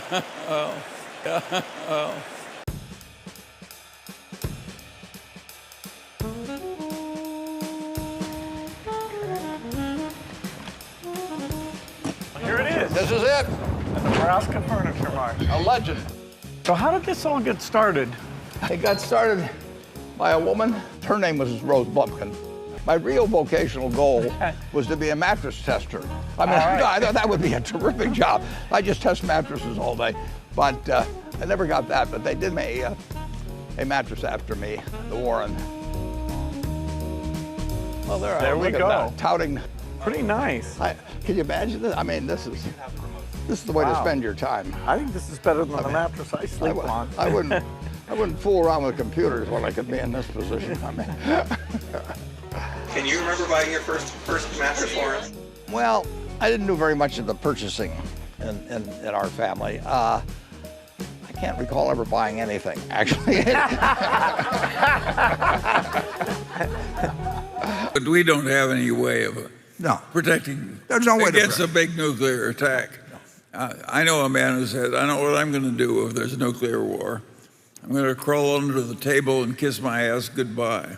Here it is. This is it. The Nebraska Furniture Mart. A legend. So how did this all get started? It got started by a woman. Her name was Rose Bumpkin. My real vocational goal was to be a mattress tester. I mean, I thought that would be a terrific job. I just test mattresses all day. But I never got that, but they did me a mattress after me, the Warren. Well, there we go. That, touting. Pretty nice. Can you imagine this? I mean, this is the way to spend your time. I think this is better than the mattress I sleep on. I wouldn't fool around with computers when I could be in this position. I mean. Can you remember buying your first mattress, Warren? Well, I didn't do very much of the purchasing in our family. I can't recall ever buying anything, actually. But we don't have any way of protecting against a big nuclear attack. I know a man who said, I know what I'm going to do if there's a nuclear war. I'm going to crawl under the table and kiss my ass goodbye.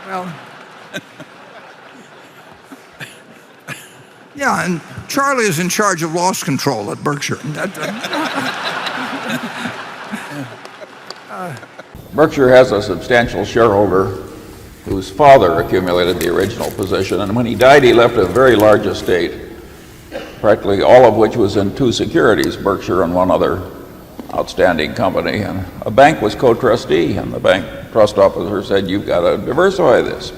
Well, yeah, and Charlie is in charge of loss control at Berkshire. Berkshire has a substantial shareholder whose father accumulated the original position, and when he died, he left a very large estate, practically all of which was in two securities, Berkshire and one other outstanding company. And a bank was co-trustee, and the bank trust officer said, you've got to diversify this.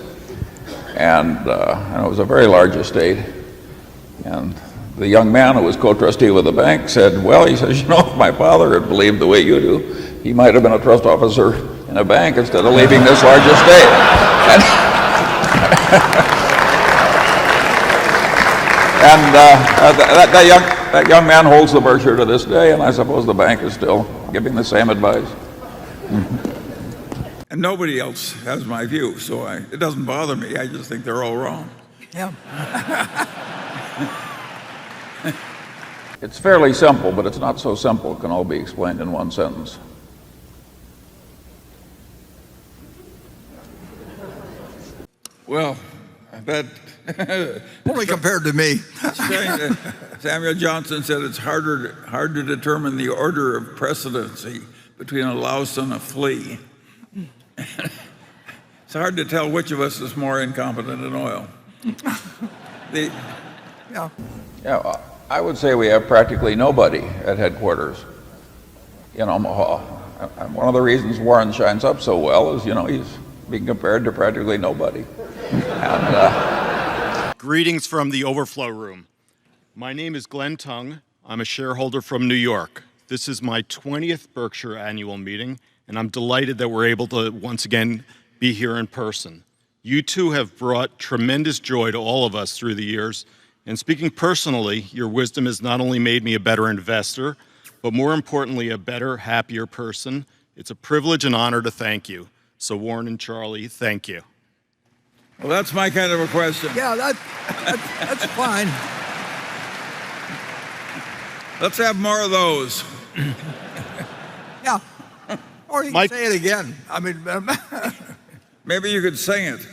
And it was a very large estate. And the young man who was co-trustee with the bank said, well, he says, you know, if my father had believed the way you do, he might have been a trust officer in a bank instead of leaving this large estate. And that young man holds the Berkshire to this day, and I suppose the bank is still giving the same advice. And nobody else has my view, so it doesn't bother me. I just think they're all wrong. Yeah. It's fairly simple, but it's not so simple. It can all be explained in one sentence. Well, that... Only compared to me. Samuel Johnson said it's hard to determine the order of precedency between a louse and a flea. It's hard to tell which of us is more incompetent in oil. Yeah, I would say we have practically nobody at headquarters in Omaha. And one of the reasons Warren shines up so well is, you know, he's being compared to practically nobody. And, Greetings from the overflow room. My name is Glenn Tung. I'm a shareholder from New York. This is my 20th Berkshire annual meeting, and I'm delighted that we're able to once again be here in person. You two have brought tremendous joy to all of us through the years, and speaking personally, your wisdom has not only made me a better investor, but more importantly, a better, happier person. It's a privilege and honor to thank you. So Warren and Charlie, thank you. Well, that's my kind of a question. Yeah, that's fine. Let's have more of those. Yeah. Or you can say it again. I mean, maybe you could sing it.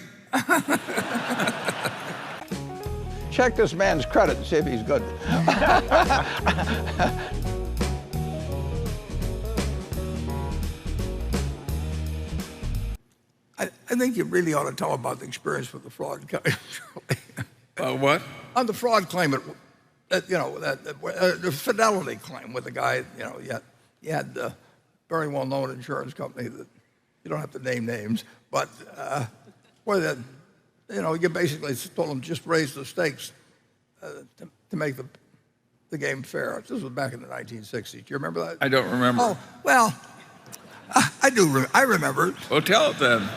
check this man's credit and see if he's good. I think you really ought to tell about the experience with the fraud claim. What? On the fraud claim, the fidelity claim with the guy, you had a very well-known insurance company that you don't have to name names, but where you basically told them just raise the stakes to make the game fair. This was back in the 1960s. Do you remember that? I don't remember. Oh, well, I do. I remember. Well, tell it then.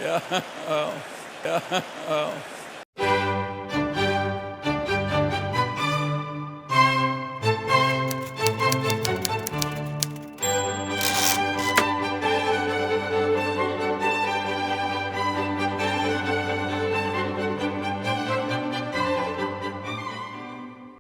Yeah. Oh. Yeah. Oh.